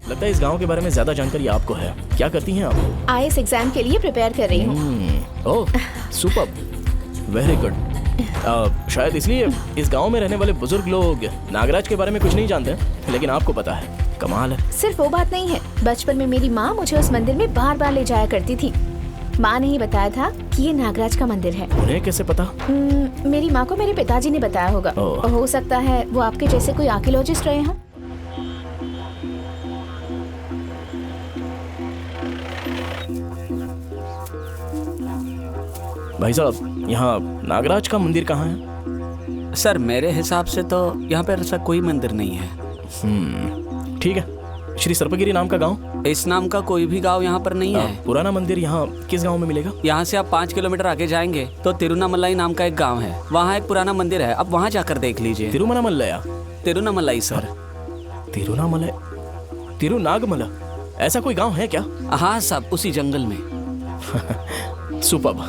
लगता है इस गांव के बारे में ज्यादा जानकारी आपको है। क्या करती हैं आप? आईएएस एग्जाम के लिए प्रिपेयर कर रही हूँ। ओह सुपर, वेरी गुड। शायद इसलिए इस गांव में रहने वाले बुजुर्ग लोग नागराज के बारे में कुछ नहीं जानते, लेकिन आपको पता है। कमाल है। सिर्फ वो बात नहीं है, बचपन में मेरी माँ मुझे उस मंदिर में बार बार ले जाया करती थी। माँ ने ही बताया था कि ये नागराज का मंदिर है। उन्हें कैसे पता? मेरी माँ को मेरे पिताजी ने बताया होगा। हो सकता है वो आपके जैसे कोई आर्कियोलॉजिस्ट रहे हों। भाई साहब, यहाँ नागराज का मंदिर कहाँ है? सर मेरे हिसाब से तो यहाँ पर ऐसा कोई मंदिर नहीं है। ठीक है। श्री सर्पगिरी नाम का गांव? इस नाम का कोई भी गांव यहाँ पर नहीं है। पुराना मंदिर यहाँ किस गांव में मिलेगा? यहाँ से आप 5 किलोमीटर आगे जाएंगे तो तिरुनामलाई नाम का एक गांव है। वहाँ एक पुराना मंदिर है, आप वहाँ जाकर देख लीजिए। तिरुमनामलया? तिरुनामलाई सर। तिरुनामलय, तिरुनागमला, ऐसा कोई गांव है क्या? हाँ सब उसी जंगल में। सुपर्ब।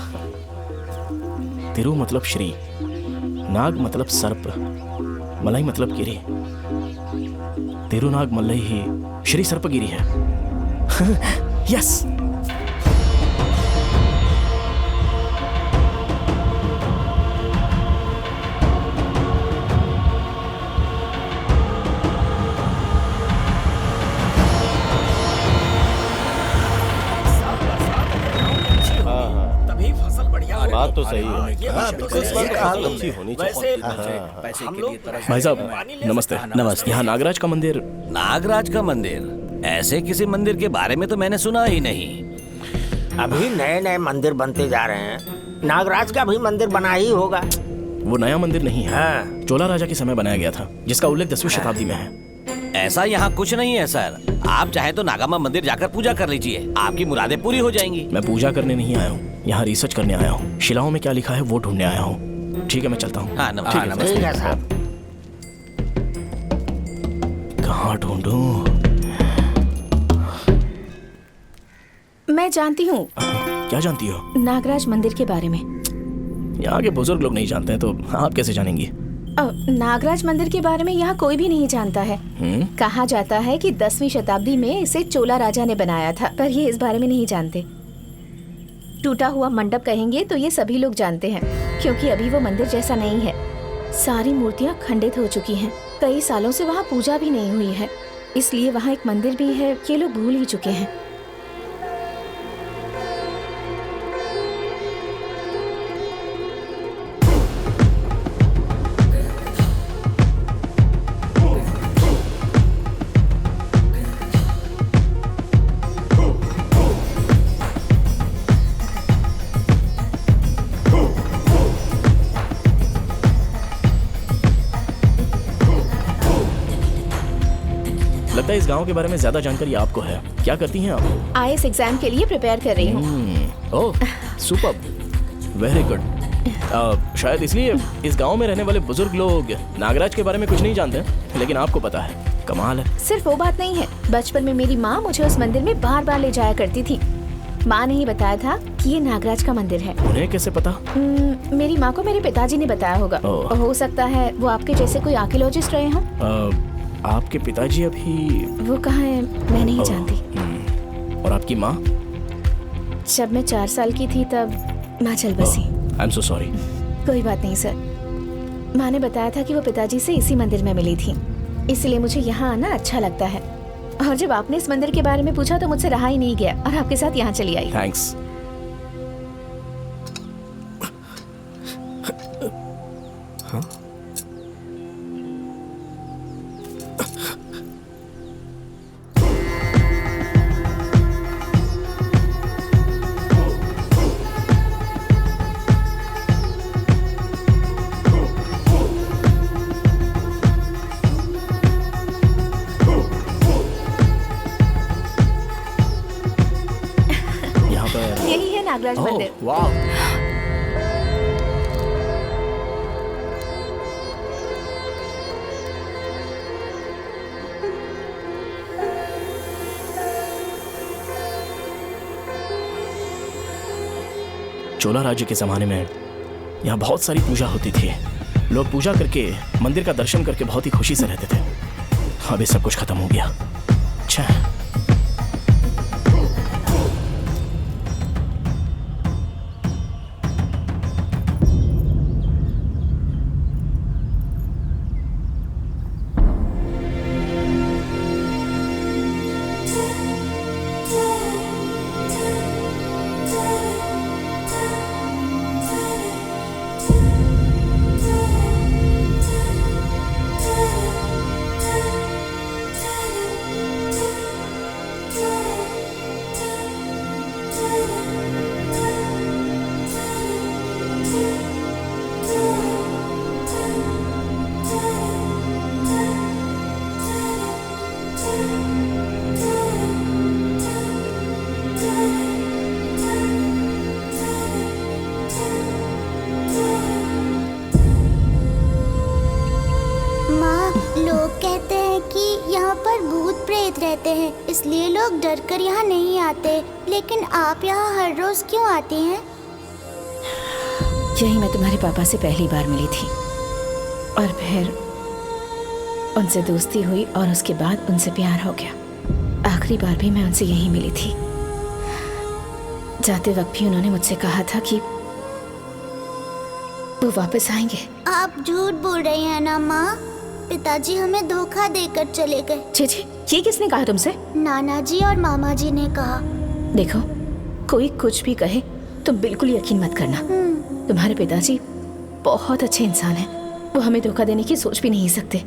तिरु मतलब श्री, नाग मतलब सर्प, मलाई मतलब गिरी। तिरुनाग मल्लई ही श्री सर्पगिरी है। यस। बात तो सही है। अच्छी होनी चाहिए। भाई साहब नमस्ते। नमस्ते। यहाँ नागराज का मंदिर? नागराज का मंदिर? ऐसे किसी मंदिर के बारे में तो मैंने सुना ही नहीं। अभी नए नए मंदिर बनते जा रहे हैं। नागराज का भी मंदिर बना ही होगा। वो नया मंदिर नहीं है। हाँ। चोला राजा के समय बनाया गया था, जिसका उल्लेख 10वीं शताब्दी में है। ऐसा यहाँ कुछ नहीं है सर। आप चाहे तो नागामा मंदिर जाकर पूजा कर लीजिए, आपकी मुरादें पूरी हो जाएंगी। मैं पूजा करने नहीं आया हूँ, यहाँ रिसर्च करने आया हूँ। शिलाओं में क्या लिखा है वो ढूंढने आया हूँ। ठीक है मैं चलता हूँ। हाँ नमस्ते। ठीक है साहब। कहाँ ढूंढूं? मैं जानती हूँ। क्या जानती हो? नागराज मंदिर के बारे में। यहाँ के बुजुर्ग लोग नहीं जानते हैं तो आप कैसे जानेंगी? नागराज मंदिर के बारे में यहाँ कोई भी नहीं जानता है। कहा जाता है कि 10वीं शताब्दी में इसे चोला राजा ने बनाया था, पर ये इस बारे में नहीं जानते। टूटा हुआ मंडप कहेंगे तो ये सभी लोग जानते हैं, क्योंकि अभी वो मंदिर जैसा नहीं है। सारी मूर्तियाँ खंडित हो चुकी हैं। कई सालों से वहाँ पूजा भी नहीं हुई है, इसलिए वहाँ एक मंदिर भी है ये लोग भूल ही चुके हैं। लगता है इस गांव के बारे में ज्यादा जानकारी आपको है। क्या करती हैं आप? आईएएस एग्जाम के लिए प्रिपेयर कर रही हूँ। ओह सुपर, वेरी गुड। शायद इसलिए इस गांव में रहने वाले बुजुर्ग लोग नागराज के बारे में कुछ नहीं जानते, लेकिन आपको पता है। कमाल है। सिर्फ वो बात नहीं है, बचपन में मेरी माँ मुझे उस मंदिर में बार बार ले जाया करती थी। माँ ने ही बताया था कि ये नागराज का मंदिर है। उन्हें कैसे पता? मेरी माँ को मेरे पिताजी ने बताया होगा। हो सकता है वो आपके जैसे कोई आर्कियोलॉजिस्ट रहे हों। आपके पिताजी अभी? वो कहाँ है मैं नहीं जानती। और आपकी माँ? जब मैं 4 साल की थी तब माँ चल बसी। I am so sorry. कोई बात नहीं सर। माँ ने बताया था कि वो पिताजी से इसी मंदिर में मिली थी, इसलिए मुझे यहाँ आना अच्छा लगता है। और जब आपने इस मंदिर के बारे में पूछा तो मुझसे रहा ही नहीं गया और आपके साथ यहाँ चली आई। थैंक्स। हाँ? यही है नागराज मंदिर। वाह। चोला राज्य के जमाने में यहाँ बहुत सारी पूजा होती थी। लोग पूजा करके मंदिर का दर्शन करके बहुत ही खुशी से रहते थे। अभी सब कुछ खत्म हो गया। अच्छा है। रहते हैं, इसलिए लोग डर कर यहाँ नहीं आते। लेकिन आप यहाँ हर रोज क्यों आती हैं? यही मैं तुम्हारे पापा से पहली बार मिली थी और फिर उनसे दोस्ती हुई और उसके बाद उनसे प्यार हो गया। आखिरी बार भी मैं उनसे यहीं मिली थी। जाते वक्त भी उन्होंने मुझसे कहा था कि वो वापस आएंगे। आप झूठ बोल रही हैं ना माँ? पिताजी हमें धोखा देकर चले गए। छी, ये किसने कहा तुमसे? नाना जी और मामा जी ने कहा। देखो, कोई कुछ भी कहे तुम बिल्कुल यकीन मत करना। तुम्हारे पिताजी बहुत अच्छे इंसान हैं। वो हमें धोखा देने की सोच भी नहीं सकते।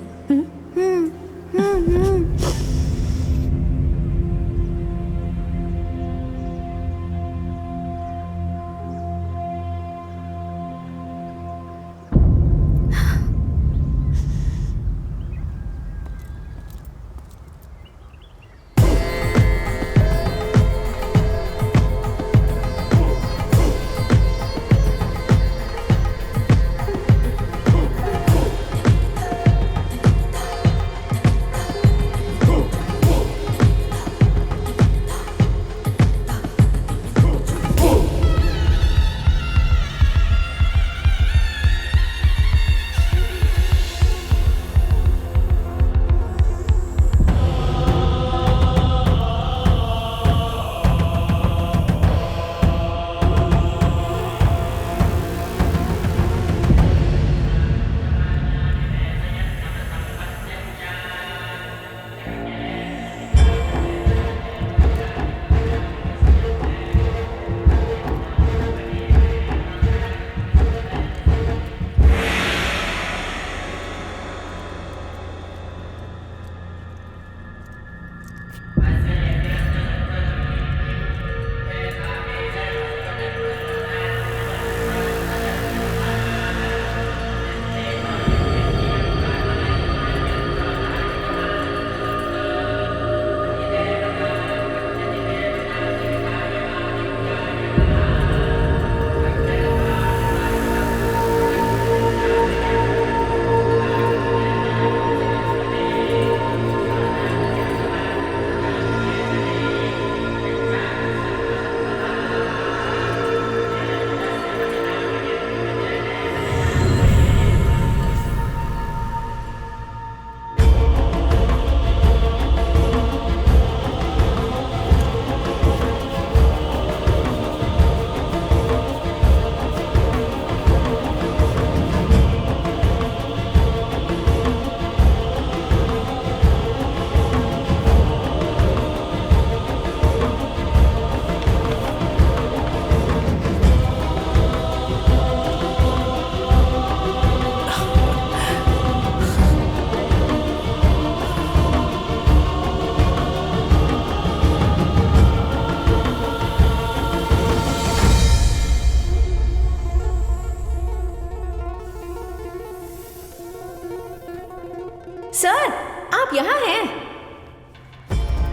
सर, आप यहाँ हैं?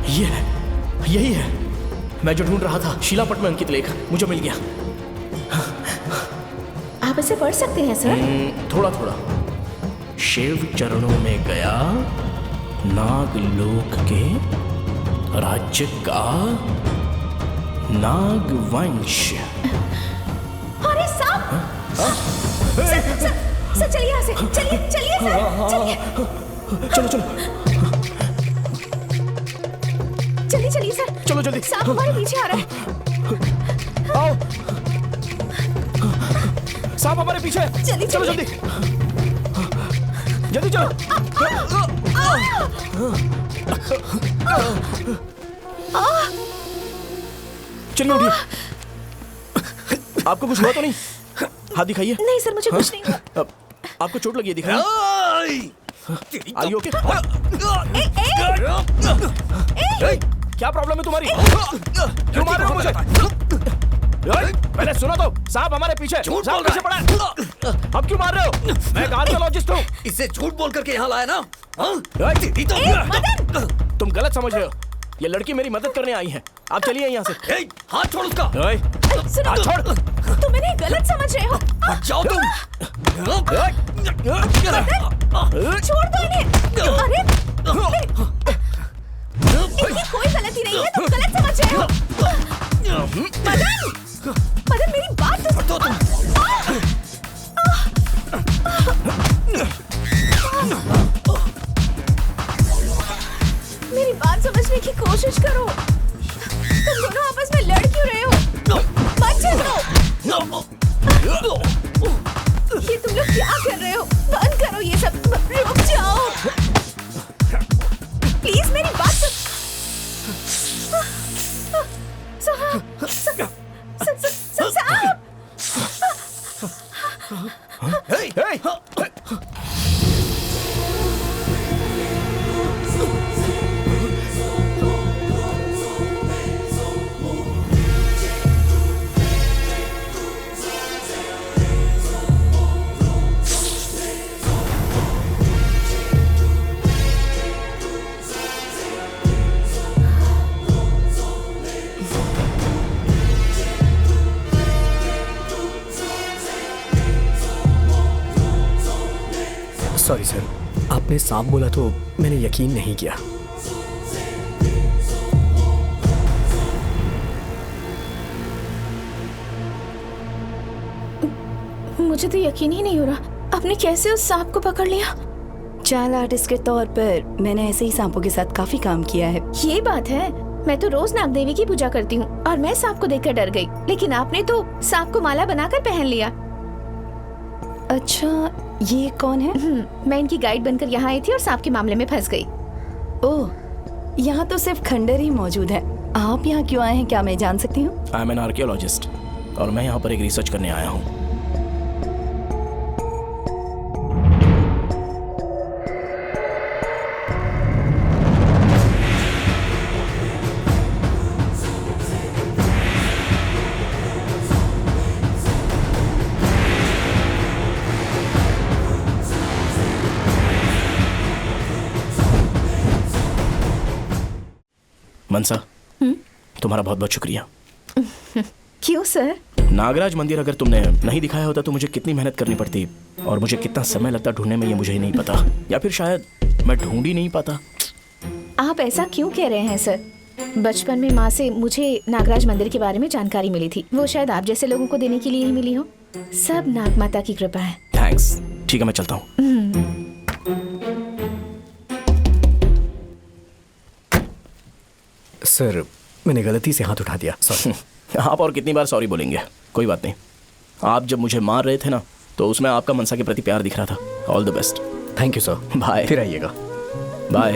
ये है, यही है। मैं जो ढूंढ रहा था, शीलापट में अंकित लेख मुझे मिल गया। आप इसे पढ़ सकते हैं सर? थोड़ा थोड़ा। शिव चरणों में गया नागलोक के राज्य का नागवंश। अरे साहब! सर चलिए यहाँ से, चलिए सर, चलिए। चलो चलो। चलो जल्दी। सांप हमारे पीछे आ रहा है। आओ, सांप हमारे पीछे है। जल्दी चलो चलिए। जल्दी जल्दी चलो। चलिए उठिए। आपको कुछ हुआ तो नहीं? हाथ दिखाइए। नहीं सर, मुझे कुछ नहीं हुआ। आपको चोट लगी है, दिखाइए। Are you okay? क्या प्रॉब्लम है तुम्हारी? क्यों मार रहे हो मुझे? पहले सुनो तो, सांप हमारे पीछे। सांप पीछे पड़ा है। अब क्यों मार रहे हो? मैं आर्कियोलॉजिस्ट हूँ। इसे झूठ बोल करके यहाँ लाया ना? तुम गलत समझ रहे हो। ये लड़की मेरी मदद करने आई है। आप चलिए यहाँ से। हाथ छोड़ उसका। सुनो, हाथ छोड़। तुम इन्हें गलत समझ रहे हो। हट जाओ तुम। छोड़ दो इन्हें। अरे इनकी कोई गलती नहीं है, तुम गलत समझ रहे हो। मदन, मदन मेरी बात तो सुनो। मेरी बात समझने की कोशिश करो। तुम दोनों आपस में लड़ क्यों रहे हो? मत चलो। ये तुम लोग क्या कर रहे हो? बंद करो ये सब। रुक जाओ प्लीज, मेरी बात सॉरी सर, आपने सांप बोला तो मैंने यकीन नहीं किया। मुझे तो यकीन ही नहीं हो रहा, आपने कैसे उस सांप को पकड़ लिया? चाल आर्टिस्ट के तौर पर मैंने ऐसे ही सांपों के साथ काफी काम किया है। ये बात है, मैं तो रोज नाग देवी की पूजा करती हूँ और मैं सांप को देखकर डर गई, लेकिन आपने तो सांप को माला बनाकर पहन लिया। अच्छा, ये कौन है? मैं इनकी गाइड बनकर यहाँ आई थी और सांप के मामले में फंस गई। ओह, यहाँ तो सिर्फ खंडर ही मौजूद है। आप यहाँ क्यों आए हैं, क्या मैं जान सकती हूँ? आई एम एन आर्कियोलॉजिस्ट और मैं यहाँ पर एक रिसर्च करने आया हूँ। मनसा, तुम्हारा बहुत बहुत शुक्रिया। क्यों सर? नागराज मंदिर अगर तुमने नहीं दिखाया होता तो मुझे कितनी मेहनत करनी पड़ती और मुझे कितना समय लगता ढूंढने में, ये मुझे ही नहीं पता, या फिर शायद मैं ढूंढ ही नहीं पाता। आप ऐसा क्यों कह रहे हैं सर? बचपन में माँ से मुझे नागराज मंदिर के बारे में जानकारी मिली थी, वो शायद आप जैसे लोगों को देने के लिए ही मिली हो। सब नाग माता की कृपा है। थैंक्स। ठीक है, मैं चलता हूँ। सर, मैंने गलती से हाथ उठा दिया, सॉरी। आप और कितनी बार सॉरी बोलेंगे? कोई बात नहीं। आप जब मुझे मार रहे थे ना, तो उसमें आपका मनसा के प्रति प्यार दिख रहा था। All the best. Thank you sir. Bye. फिर आइएगा। बाय।